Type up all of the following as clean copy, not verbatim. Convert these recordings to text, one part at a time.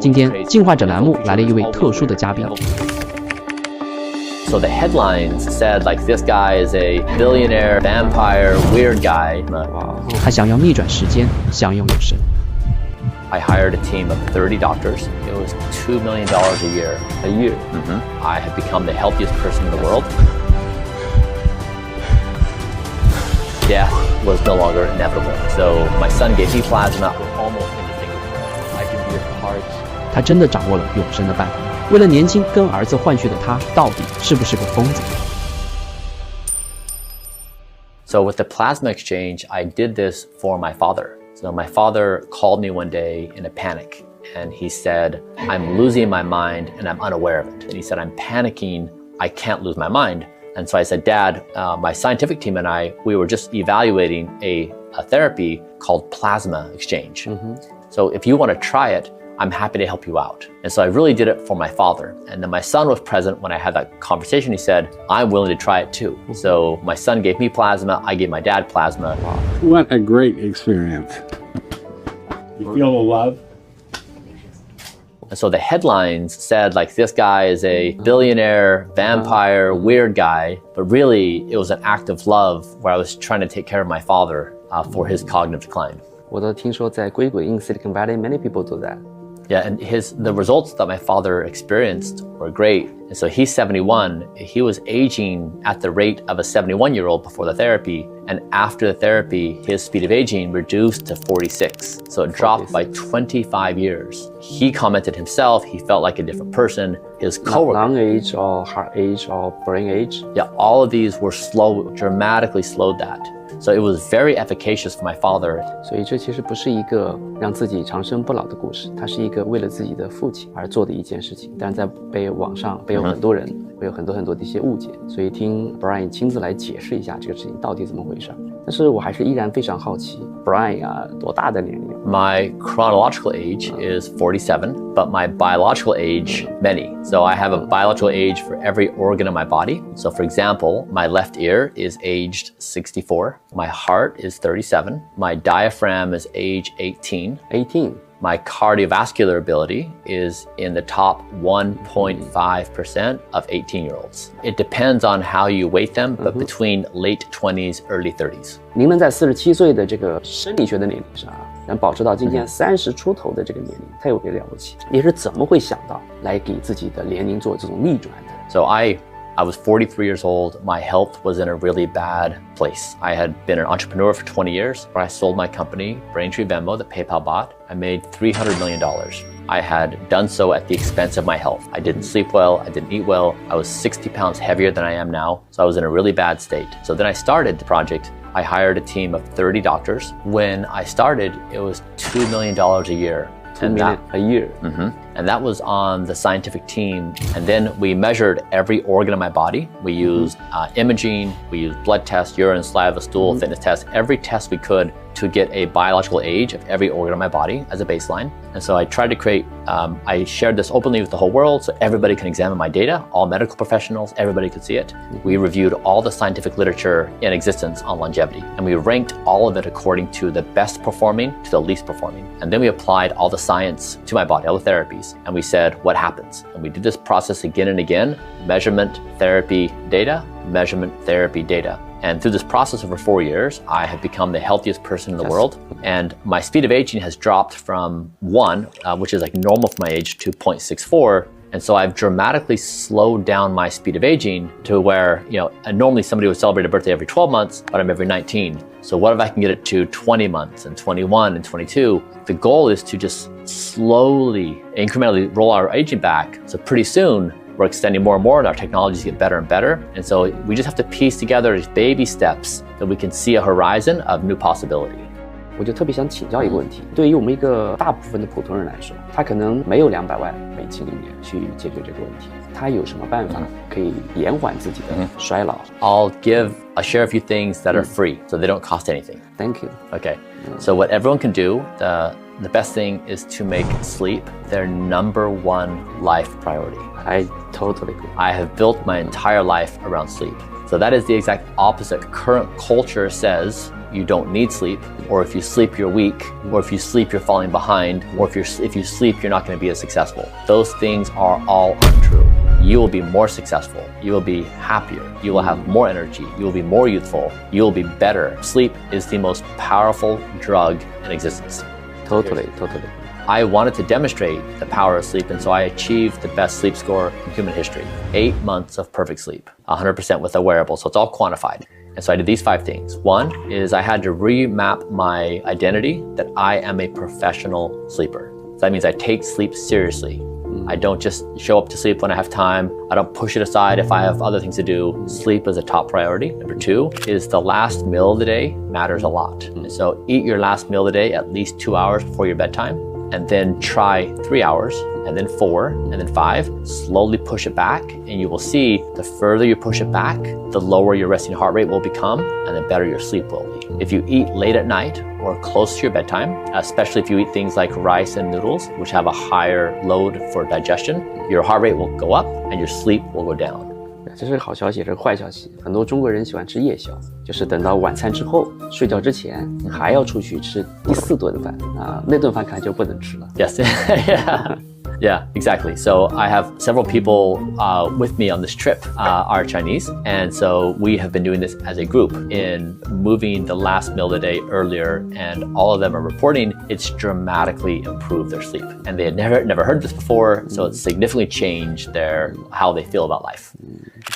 今天进化者栏目来了一位特殊的嘉宾。So the headlines said like this guy is a billionaire, vampire, weird guy. 他想要逆转时间，享有永生。I hired a team of 30 doctors. It was $2 million a year. A year. I have become the healthiest person in the world. Death was no longer inevitable. So my son gave me plasma. Almost indistinguishable. I can be a part. 他真的掌握了永生的办法。为了年轻跟儿子换血的他，到底是不是个疯子？ So with the plasma exchange, I did this for my father. So my father called me one day in a panic, and he said, I'm losing my mind and I'm unaware of it. And he said, I'm panicking, I can't lose my mind. And so I said, Dad, my scientific team and I, we were just evaluating a therapy called plasma exchange. So if you want to try it, I'm happy to help you out. And so I really did it for my father. And then my son was present when I had that conversation. He said, I'm willing to try it too. So my son gave me plasma. I gave my dad plasma. What a great experience. You feel the love? And so the headlines said like this guy is a billionaire, vampire, weird guy. But really it was an act of love where I was trying to take care of my father for his cognitive decline. 我都听说在硅谷 in Silicon Valley, many people do that. Yeah, and the results that my father experienced were great. And so he's 71. He was aging at the rate of a 71-year-old before the therapy. And after the therapy, his speed of aging reduced to 46. So it dropped by 25 years. He commented himself, he felt like a different person. His coworker. Lung age or heart age or brain age? Yeah, all of these were dramatically slowed that. So it was very efficacious for my father. 所以这其实不是一个让自己长生不老的故事，它是一个为了自己的父亲而做的一件事情。但是在网上有很多人会有很多的一些误解，所以听 Bryan 亲自来解释一下这个事情到底怎么回事。但是我还是依然非常好奇 ，Bryan 啊，多大的年龄 ？My chronological age is 47, but my biological age many. So I have a biological age for every organ in my body. So for example, my left ear is aged 64. My heart is 37. My diaphragm is age 18. 18. My cardiovascular ability is in the top 1.5% of 18-year-olds. It depends on how you weight them, but between late 20s, early 30s. 您能在47岁的这个生理学的年龄上能保持到今天30出头的这个年龄，太有别了不起。你是怎么会想到来给自己的年龄做这种逆转的？ So I was 43 years old. My health was in a really bad place. I had been an entrepreneur for 20 years. I sold my company, Braintree Venmo, that PayPal bought. I made $300 million. I had done so at the expense of my health. I didn't sleep well. I didn't eat well. I was 60 pounds heavier than I am now. So I was in a really bad state. So then I started the project. I hired a team of 30 doctors. When I started, it was $2 million a year. $2 million a year. And that was on the scientific team. And then we measured every organ in my body. We used imaging, we used blood tests, urine, saliva, stool, fitness tests, every test we could to get a biological age of every organ in my body as a baseline. And so I tried to create, I shared this openly with the whole world so everybody can examine my data, all medical professionals, everybody could see it. We reviewed all the scientific literature in existence on longevity. And we ranked all of it according to the best performing to the least performing. And then we applied all the science to my body, all the therapies. And we said, what happens? And we did this process again and again, measurement, therapy, data, measurement, therapy, data. And through this process over 4 years, I have become the healthiest person in the world. And my speed of aging has dropped from 1, which is like normal for my age, to 0.64. And so I've dramatically slowed down my speed of aging to where, normally somebody would celebrate a birthday every 12 months, but I'm every 19. So what if I can get it to 20 months and 21 and 22? The goal is to just slowly, incrementally roll our aging back. So pretty soon, we're extending more and more and our technologies get better and better. And so we just have to piece together these baby steps that we can see a horizon of new possibility. 我就特别想请教一个问题，对于我们一个大部分的普通人来说，他可能没有200万美金一年去解决这个问题，他有什么办法可以延缓自己的衰老？ I'll share a few things that are free, so they don't cost anything. Thank you. Okay, so what everyone can do, the best thing is to make sleep their #1 life priority. I totally agree. I have built my entire life around sleep. So that is the exact opposite. Current culture says you don't need sleep, or if you sleep, you're weak, or if you sleep, you're falling behind, or if you sleep, you're not going to be as successful. Those things are all untrue. You will be more successful. You will be happier. You will have more energy. You will be more youthful. You will be better. Sleep is the most powerful drug in existence. Totally. I wanted to demonstrate the power of sleep, and so I achieved the best sleep score in human history. 8 months of perfect sleep, 100% with a wearable, so it's all quantified. And so I did these 5 things. One is I had to remap my identity that I am a professional sleeper. So that means I take sleep seriously. I don't just show up to sleep when I have time. I don't push it aside if I have other things to do. Sleep is a top priority. Number 2 is the last meal of the day matters a lot. And so eat your last meal of the day at least 2 hours before your bedtime, and then try 3 hours, and then 4, and then 5. Slowly push it back, and you will see the further you push it back, the lower your resting heart rate will become, and the better your sleep will be. If you eat late at night or close to your bedtime, especially if you eat things like rice and noodles, which have a higher load for digestion, your heart rate will go up and your sleep will go down. 这是好消息，也是坏消息。很多中国人喜欢吃夜宵，就是等到晚餐之后，睡觉之前还要出去吃第4顿饭啊，那顿饭看来就不能吃了。Yes, yeah, exactly. So I have several people with me on this trip are Chinese, and so we have been doing this as a group in moving the last meal of the day earlier, and all of them are reporting it's dramatically improved their sleep. And they had never heard this before, so it's significantly changed how they feel about life.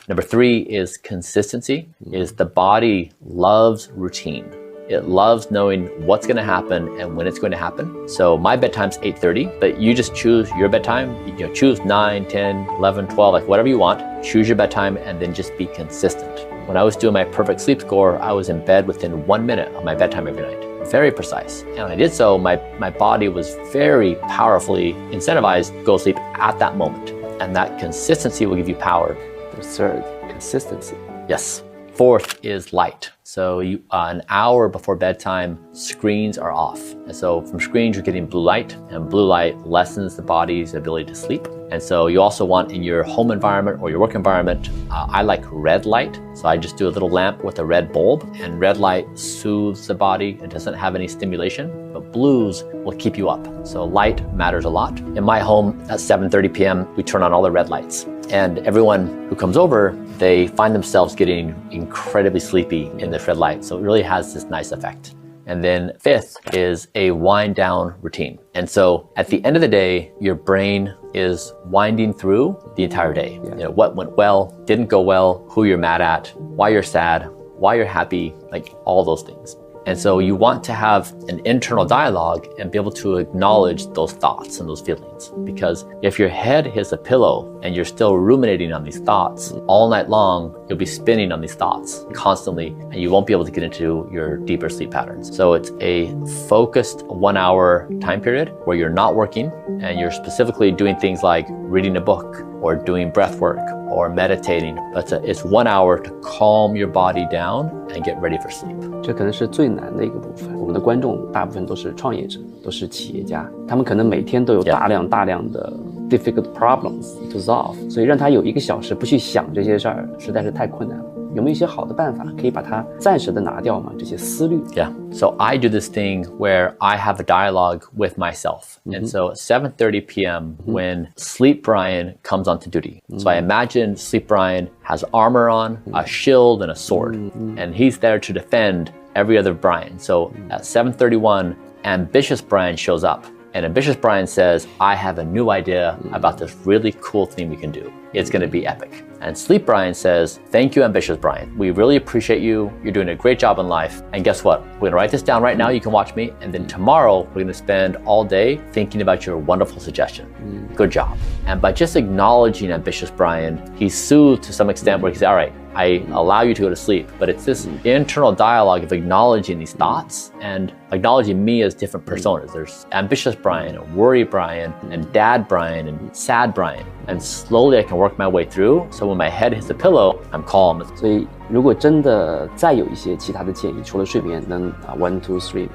Number 3 is consistency. Is the body loves routine. It loves knowing what's going to happen and when it's going to happen. So my bedtime's 8:30, but you just choose your bedtime. Choose 9, 10, 11, 12, like whatever you want. Choose your bedtime and then just be consistent. When I was doing my perfect sleep score, I was in bed within 1 minute of my bedtime every night. Very precise. And when I did so, my body was very powerfully incentivized to go to sleep at that moment. And that consistency will give you power. The 3rd, consistency. Yes. 4th is light. So an hour before bedtime, screens are off. And so from screens, you're getting blue light, and blue light lessens the body's ability to sleep. And so you also want in your home environment or your work environment, I like red light. So I just do a little lamp with a red bulb, and red light soothes the body. It doesn't have any stimulation, but blues will keep you up. So light matters a lot. In my home at 7:30 p.m., we turn on all the red lights. And everyone who comes over, they find themselves getting incredibly sleepy in this red light. So it really has this nice effect. And then 5th is a wind down routine. And so at the end of the day, your brain is winding through the entire day. Yeah. What went well, didn't go well, who you're mad at, why you're sad, why you're happy, like all those things. And so you want to have an internal dialogue and be able to acknowledge those thoughts and those feelings. Because if your head hits a pillow and you're still ruminating on these thoughts all night long, you'll be spinning on these thoughts constantly, and you won't be able to get into your deeper sleep patterns. So it's a focused 1 hour time period where you're not working and you're specifically doing things like reading a book or doing breath work or meditating. But it's 1 hour to calm your body down and get ready for sleep. 这可能是最难的一个部分。我们的观众大部分都是创业者，都是企业家，他们可能每天都有大量的 difficult problems to solve， 所以让他有1个小时不去想这些事儿，实在是太困难了。有没有一些好的办法可以把它暂时的拿掉吗？这些思虑。Yeah. So I do this thing where I have a dialogue with myself. And so at 7:30 p.m. when Sleep Bryan comes onto duty. So I imagine Sleep Bryan has armor on, a shield, and a sword. And he's there to defend every other Bryan. So at 7:31, Ambitious Bryan shows up. And Ambitious Bryan says, I have a new idea about this really cool thing we can do. It's going to be epic. And Sleep Bryan says, thank you, Ambitious Bryan. We really appreciate you. You're doing a great job in life. And guess what? We're going to write this down right now. You can watch me. And then tomorrow, we're going to spend all day thinking about your wonderful suggestion. Good job. And by just acknowledging Ambitious Bryan, he's soothed to some extent where he says, all right, I allow you to go to sleep. But it's this internal dialogue of acknowledging these thoughts and acknowledging me as different personas. There's Ambitious Bryan, and Worry Bryan, and Dad Bryan, and Sad Bryan. And slowly I can work my way through. So when my head hits the pillow, I'm calm. 所以如果真的再有一些其他的建议，除了睡眠，能1, 2, 3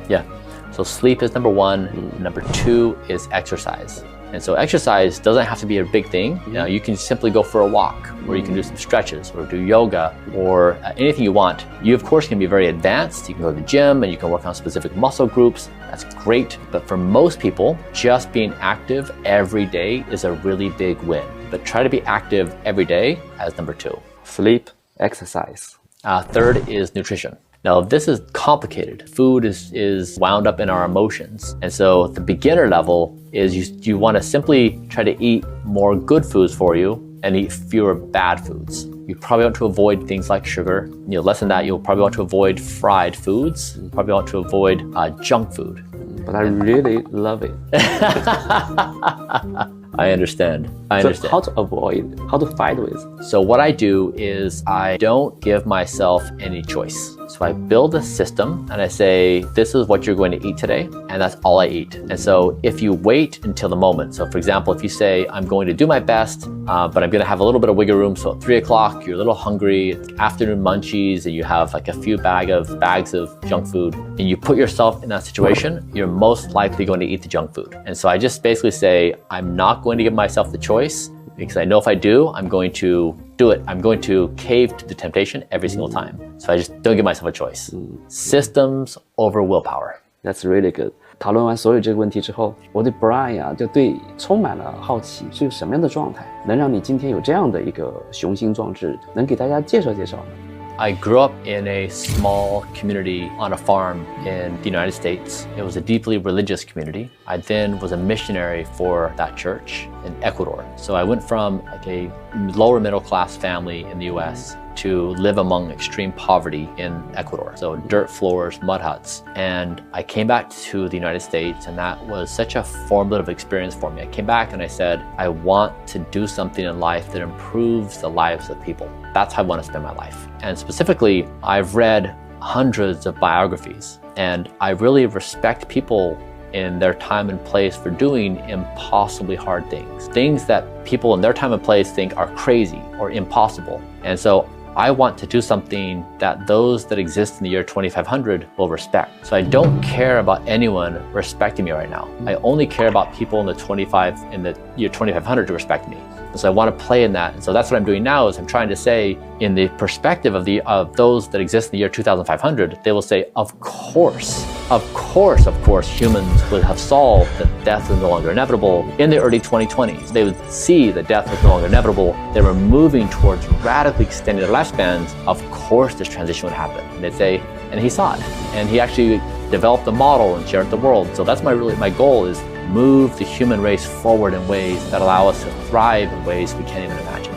Yeah. So sleep is number 1. Number 2 is exercise. And so exercise doesn't have to be a big thing. You know, you can simply go for a walk, or you can do some stretches, or do yoga, or anything you want. You, of course, can be very advanced. You can go to the gym and you can work on specific muscle groups. That's great. But for most people, just being active every day is a really big win. But try to be active every day as number 2. Sleep, exercise. Third is nutrition. Now, this is complicated. Food is wound up in our emotions. And so the beginner level is you want to simply try to eat more good foods for you and eat fewer bad foods. You probably want to avoid things like sugar. You know, less than that, you'll probably want to avoid fried foods. You probably want to avoid junk food. But I really love it. I understand. So how to avoid, how to fight with? So what I do is I don't give myself any choice. So I build a system and I say, this is what you're going to eat today, and that's all I eat. And so if you wait until the moment, so for example, if you say, I'm going to do my best, but I'm gonna have a little bit of wiggle room, so at 3 o'clock, you're a little hungry, it's afternoon munchies, and you have like a few bags of junk food, and you put yourself in that situation, you're most likely going to eat the junk food. And so I just basically say, I'm not going to give myself the choice, because I know if I do, I'm going to do it. I'm going to cave to the temptation every single time. So I just don't give myself a choice. Systems over willpower. That's really good. 讨论完所有这个问题之后，我对 Bryan 啊就对充满了好奇，是个什么样的状态，能让你今天有这样的一个雄心壮志，能给大家介绍介绍呢？ I grew up in a small community on a farm in the United States. It was a deeply religious community. I then was a missionary for that church in Ecuador. So I went from like a lower middle class family in the US to live among extreme poverty in Ecuador. So dirt floors, mud huts. And I came back to the United States, and that was such a formative experience for me. I came back and I said, I want to do something in life that improves the lives of people. That's how I want to spend my life. And specifically, I've read hundreds of biographies, and I really respect people in their time and place for doing impossibly hard things. Things that people in their time and place think are crazy or impossible. And so I want to do something that those that exist in the year 2500 will respect. So I don't care about anyone respecting me right now. I only care about people in the year 2500 to respect me. And so I want to play in that. And so that's what I'm doing now, is I'm trying to say, in the perspective of those that exist in the year 2500, they will say, of course, humans would have solved that death is no longer inevitable in the early 2020s. They would see that death was no longer inevitable. They were moving towards radically extending their lifespans. Of course, this transition would happen. And they'd say, and he saw it. And he actually developed a model and shared it with the world. So that's my goal, is move the human race forward in ways that allow us to thrive in ways we can't even imagine.